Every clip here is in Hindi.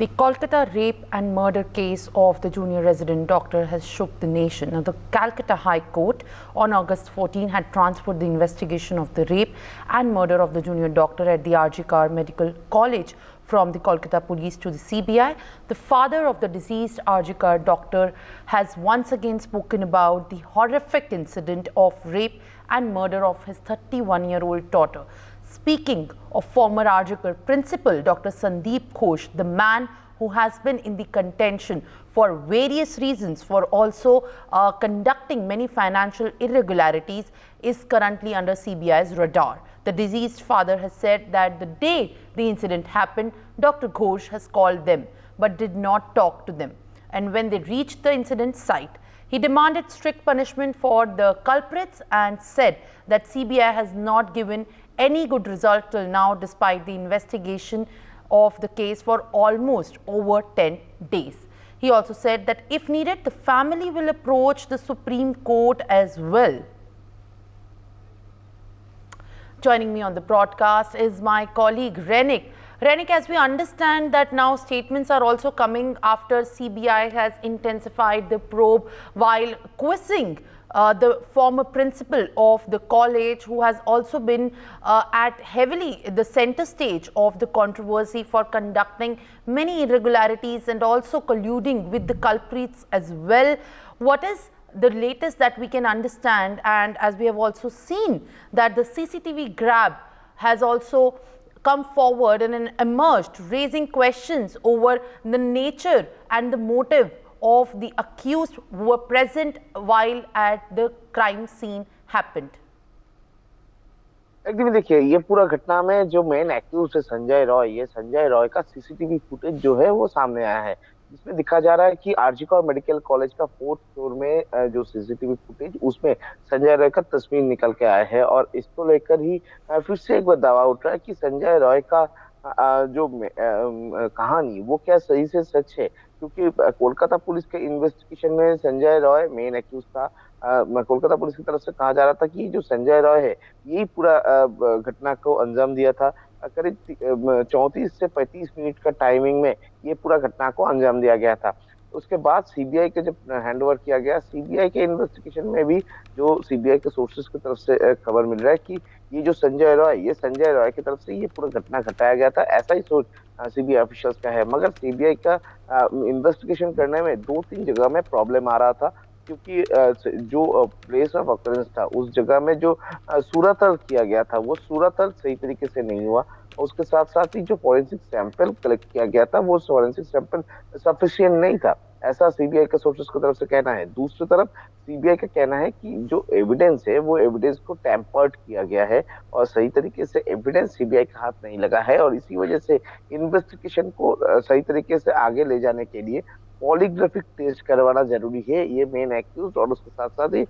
The Kolkata rape and murder case of the junior resident doctor has shook the nation. Now, the Calcutta High Court on August 14 had transferred the investigation of the rape and murder of the junior doctor at the RG Kar Medical College from the Kolkata police to the CBI. The father of the deceased RG Kar doctor has once again spoken about the horrific incident of rape and murder of his 31-year-old daughter. Speaking of former RG Kar principal Dr. Sandeep Ghosh, the man who has been in the contention for various reasons for also conducting many financial irregularities, is currently under CBI's radar. The deceased father has said that the day the incident happened, Dr. Ghosh has called them but did not talk to them. And when they reached the incident site, he demanded strict punishment for the culprits and said that CBI has not given any good result till now, despite the investigation of the case for almost over 10 days. He also said that if needed, the family will approach the Supreme Court as well. Joining me on the broadcast is my colleague Renik. Renik, as we understand that now statements are also coming after CBI has intensified the probe while quizzing the former principal of the college, who has also been at heavily the center stage of the controversy for conducting many irregularities and also colluding with the culprits as well. What is the latest that we can understand? And as we have also seen that the CCTV grab has also come forward and emerged, raising questions over the nature and the motive of the accused who were present while at the crime scene happened. Actually देखिए, ये पूरा घटना में जो मेन एक्यूज है संजय रॉय, ये संजय रॉय का सीसीटीवी फुटेज जो है वो सामने आया है, जिसमें दिखा जा रहा है कि आरजी कौर मेडिकल कॉलेज का 4th फ्लोर में जो सीसीटीवी फुटेज उसमें संजय रॉय का तस्वीर निकल के आया है। और इसको लेकर ही फिर से एक बार दावा उठ रहा है कि संजय रॉय का जो कहानी वो क्या सही से सच है, क्योंकि कोलकाता पुलिस के इन्वेस्टिगेशन में संजय रॉय मेन एक्यूज था। कोलकाता पुलिस की तरफ से कहा जा रहा था कि जो संजय रॉय है यही पूरा घटना को अंजाम दिया था। करीब 34 से 35 मिनट का टाइमिंग में ये पूरा घटना को अंजाम दिया गया था। उसके बाद सीबीआई के जब हैंडओवर किया गया, सीबीआई के इन्वेस्टिगेशन में भी जो सीबीआई के सोर्सेज की तरफ से खबर मिल रहा है कि ये जो संजय रॉय, ये संजय रॉय की तरफ से ये पूरा घटना घटाया गया था, ऐसा ही सोच सीबीआई ऑफिशियल्स का है। मगर सीबीआई का इन्वेस्टिगेशन करने में 2-3 जगह में प्रॉब्लम आ रहा था, क्योंकि जो प्लेस ऑफ ऑकरेंस था उस जगह में जो सूरतल किया गया था वो सूरतल सही तरीके से नहीं हुआ। उसके साथ साथ ही जो फॉरेंसिक सैंपल कलेक्ट किया गया था वो फॉरेंसिक सैंपल सफिशिएंट नहीं था, ऐसा सीबीआई के सोर्सेस की तरफ से कहना है। दूसरी तरफ सीबीआई का कहना है कि जो एविडेंस है वो एविडेंस को टेम्पर्ड किया गया है और सही तरीके से एविडेंस सीबीआई का हाथ नहीं लगा है, और इसी वजह से इन्वेस्टिगेशन को सही तरीके से आगे ले जाने के लिए पॉलीग्राफिक टेस्ट करवाना जरूरी है, ये मेन एक्यूज और उसके साथ साथ ही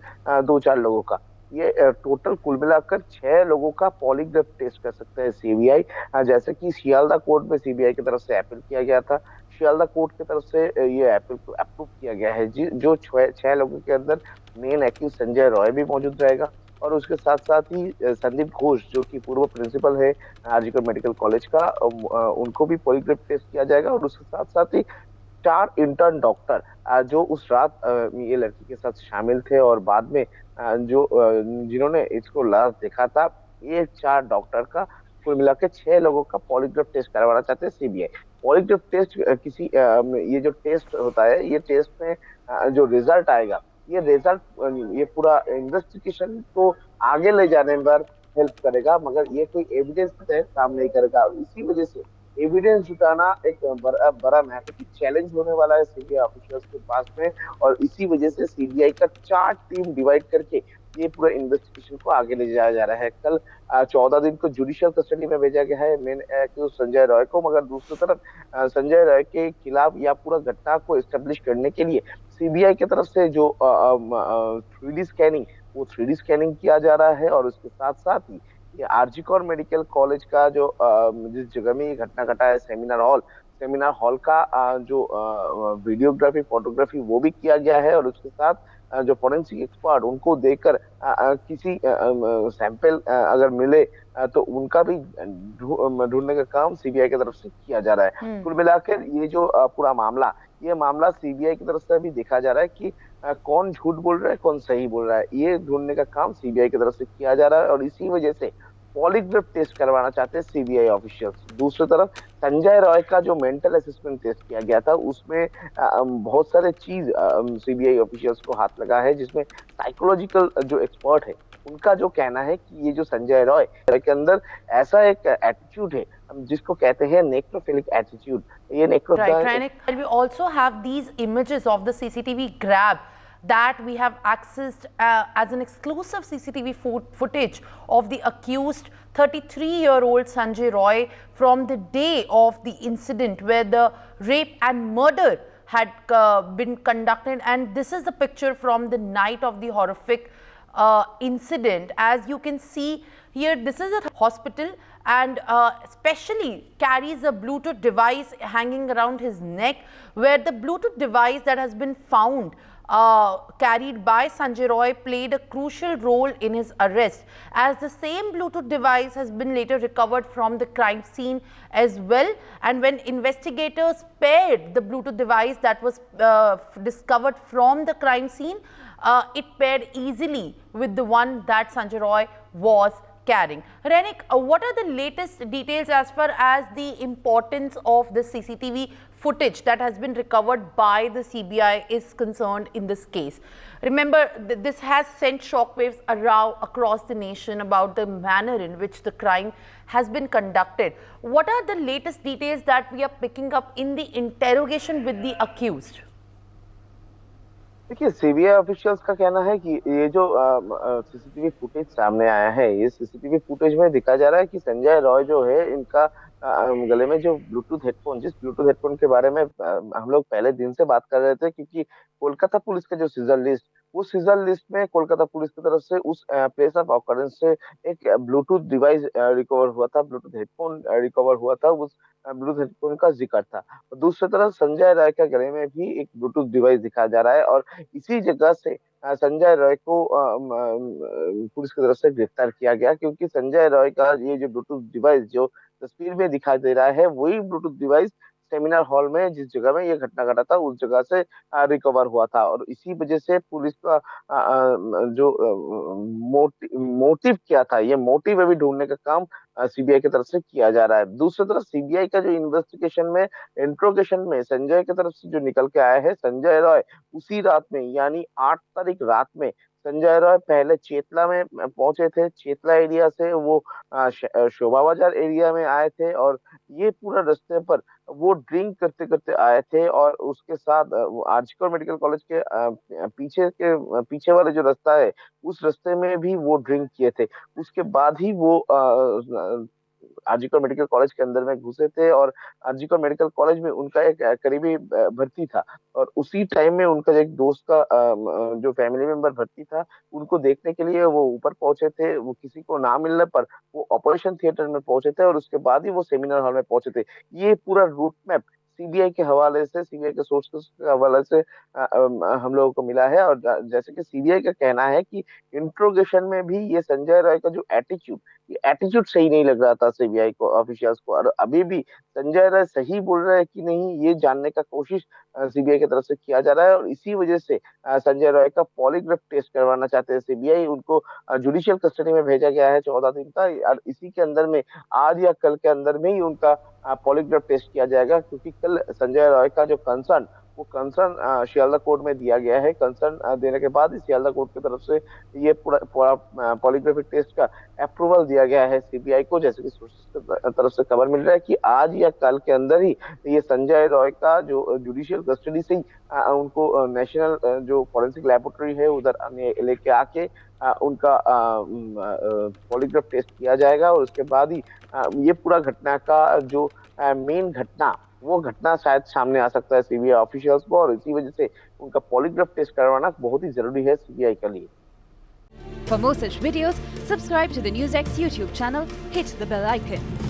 2-4 लोगों का। ये टोटल कुल मिलाकर 6 लोगों का पॉलीग्राफ टेस्ट कर सकता है सीबीआई, जैसे कि सियालदा कोर्ट में सीबीआई की तरफ से अपील किया गया था। सियालदा कोर्ट की तरफ से ये अपील को अप्रूव किया गया है, जो 6 लोगों के अंदर मेन एक्यूज संजय रॉय भी मौजूद रहेगा और उसके साथ साथ ही संदीप घोष जो कि पूर्व प्रिंसिपल है आरजी कौर मेडिकल कॉलेज का, उनको भी पॉलीग्राफ टेस्ट किया जाएगा। और उसके साथ साथ ही 4 इंटर्न डॉक्टर जो उस रात ये लड़की के साथ शामिल थे और बाद में जो जिन्होंने इसको लाश देखा था, ये 4 डॉक्टर का कुल मिला के 6 लोगों का पॉलीग्राफ टेस्ट करवाना चाहते हैं सीबीआई। पॉलीग्राफ टेस्ट किसी ये जो टेस्ट होता है, ये टेस्ट में जो रिजल्ट आएगा, ये रिजल्ट ये पूरा इन्वेस्टिगेशन को आगे ले जाने पर हेल्प करेगा, मगर ये कोई एविडेंस के तहत काम नहीं करेगा। इसी वजह से एविडेंस जुटाना एक बड़ा महत्वपूर्ण चैलेंज होने वाला है सीबीआई ऑफिसर्स के पास में, और इसी वजह से सीबीआई का 4 टीम डिवाइड करके ये पूरा इन्वेस्टिगेशन को आगे ले जाया जा रहा है। कल 14 दिन को जुडिशियल कस्टडी में भेजा गया है मेन एक्यूज संजय रॉय को, मगर दूसरी तरफ संजय रॉय के खिलाफ या पूरा घटना को एस्टेब्लिश करने के लिए सीबीआई की तरफ से जो 3D स्कैनिंग, वो 3D स्कैनिंग किया जा रहा है। और उसके साथ साथ ही ये आरजी कौर मेडिकल कॉलेज का जो जिस जगह में ये घटना घटा है सेमिनार हॉल का जो वीडियोग्राफी फोटोग्राफी वो भी किया गया है। और उसके साथ जो फोरेंसिक एक्सपर्ट उनको देकर किसी सैंपल अगर मिले तो उनका भी ढूंढने का काम सीबीआई की तरफ से किया जा रहा है। कुल मिलाकर ये जो पूरा मामला, ये मामला सीबीआई की तरफ से भी देखा जा रहा है कि कौन झूठ बोल रहा है, कौन सही बोल रहा है, ये ढूंढने का काम सीबीआई की तरफ से किया जा रहा है। और इसी वजह से पॉलीग्राफ टेस्ट करवाना चाहते हैं सीबीआई ऑफिशियल्स। दूसरी तरफ संजय रॉय का जो मेंटल असेसमेंट टेस्ट किया गया था उसमें बहुत सारे चीज सीबीआई ऑफिशियल्स को हाथ लगा है, जिसमें साइकोलॉजिकल जो एक्सपर्ट है उनका जो कहना है कि ये जो संजय रॉय के अंदर ऐसा एक एटीट्यूड है जिसको कहते हैं नेक्रोफिलिक एटीट्यूड। ये Right, Rainik, and we also have these images of the CCTV grab that we have accessed as an exclusive CCTV footage of the accused 33-year-old Sanjay Roy from the day of the incident where the rape and murder had been conducted. And this is the picture from the night of the horrific incident. As you can see here, this is a hospital, and especially carries a Bluetooth device hanging around his neck, where the Bluetooth device that has been found carried by Sanjay Roy played a crucial role in his arrest, as the same Bluetooth device has been later recovered from the crime scene as well. And when investigators paired the Bluetooth device that was discovered from the crime scene, it paired easily with the one that Sanjay Roy was carrying. Rainik, what are the latest details as far as the importance of the CCTV footage that has been recovered by the CBI is concerned in this case? Remember, this has sent shockwaves around across the nation about the manner in which the crime has been conducted. What are the latest details that we are picking up in the interrogation with the accused? देखिए, सीबीआई ऑफिशियल्स का कहना है कि ये जो सीसीटीवी फुटेज सामने आया है, ये सीसीटीवी फुटेज में दिखा जा रहा है कि संजय रॉय जो है, इनका गले में जो ब्लूटूथ हेडफोन, जिस ब्लूटूथ हेडफोन के बारे में हम लोग पहले दिन से बात कर रहे थे, क्योंकि कोलकाता पुलिस का जो सीजर लिस्ट, उस सीजर लिस्ट में कोलकाता पुलिस की तरफ से उस प्लेस ऑफ ऑकरेंस से एक ब्लूटूथ डिवाइस रिकवर हुआ था, ब्लूटूथ हेडफोन रिकवर हुआ था, उस ब्लूटूथ हेडफोन का जिक्र था। और दूसरी तरफ संजय राय के गले में भी एक ब्लूटूथ डिवाइस दिखाया जा रहा है, और इसी जगह से संजय रॉय को पुलिस की तरफ से गिरफ्तार किया गया, क्योंकि संजय रॉय का ये जो ब्लूटूथ डिवाइस जो तस्वीर में दिखाई दे रहा है, वही ब्लूटूथ डिवाइस सेमिनार हॉल में जिस जगह में ये घटना घटा था उस जगह से रिकवर हुआ था। और इसी वजह से पुलिस का जो मोटिव क्या था, ये मोटिव अभी ढूंढने का काम सीबीआई की तरफ से किया जा रहा है। दूसरी तरफ सीबीआई का जो इन्वेस्टिगेशन में, इंट्रोगेशन में संजय की तरफ से जो निकल के आया है, संजय रॉय उसी रात में, यानी 8 तारीख रात में संजय रॉय पहले चेतला में पहुंचे थे। चेतला एरिया से वो शोभा बाजार एरिया में आए थे, और ये पूरा रास्ते पर वो ड्रिंक करते करते आए थे, और उसके साथ वो आरजीकर मेडिकल कॉलेज के पीछे वाले जो रास्ता है, उस रास्ते में भी वो ड्रिंक किए थे। उसके बाद ही वो आरजीकर मेडिकल कॉलेज के अंदर में घुसे थे, और आरजीकर मेडिकल कॉलेज में उनका एक करीबी भर्ती था, और उसी टाइम में उनका एक दोस्त का जो फैमिली मेंबर भर्ती था, उनको देखने के लिए वो ऊपर पहुंचे थे। वो किसी को ना मिलने पर वो ऑपरेशन थिएटर में पहुंचे थे, और उसके बाद ही वो सेमिनार हॉल में पहुंचे थे। ये पूरा रूट मैप सीबीआई के हवाले से, सीबीआई के सोर्सेस के हवाले से हम लोगों को मिला है। और जैसे कि सीबीआई का कहना है कि इंट्रोगेशन में भी ये संजय राय का जो एटीट्यूड, ये एटीट्यूड सही नहीं लग रहा था सीबीआई को, ऑफिशियल्स को। और अभी भी संजय राय सही बोल रहा है कि नहीं, ये जानने का कोशिश सीबीआई की तरफ से किया जा रहा है। और इसी वजह से संजय राय का पॉलीग्राफ टेस्ट करवाना चाहते हैं सीबीआई। उनको जुडिशियल कस्टडी में भेजा गया है 14 दिन का, और इसी के अंदर में आज या कल के अंदर में ही उनका पॉलीग्राफ टेस्ट किया जाएगा, क्योंकि कल संजय रॉय का जो कंसर्न, वो कंसर्न शियालदा कोर्ट में दिया गया है। कंसर्न देने के बाद शियालदा कोर्ट की तरफ से ये पूरा पॉलीग्राफिक टेस्ट का अप्रूवल दिया गया है सीबीआई को। जैसे कि सोर्सेस की तरफ से खबर मिल रहा है कि आज या कल के अंदर ही ये संजय रॉय का जो जुडिशियल कस्टडी से उनको नेशनल जो फॉरेंसिक लेबोरेटरी है उधर लेके आके उनका पॉलीग्राफ टेस्ट किया जाएगा। और उसके बाद ही ये पूरा घटना का जो मेन घटना, वो घटना शायद सामने आ सकता है सीबीआई ऑफिशियल्स को, और इसी वजह से उनका पॉलीग्राफ टेस्ट करवाना बहुत ही जरूरी है सीबीआई के लिए। For more such videos, subscribe to the NewsX YouTube channel, hit the bell icon.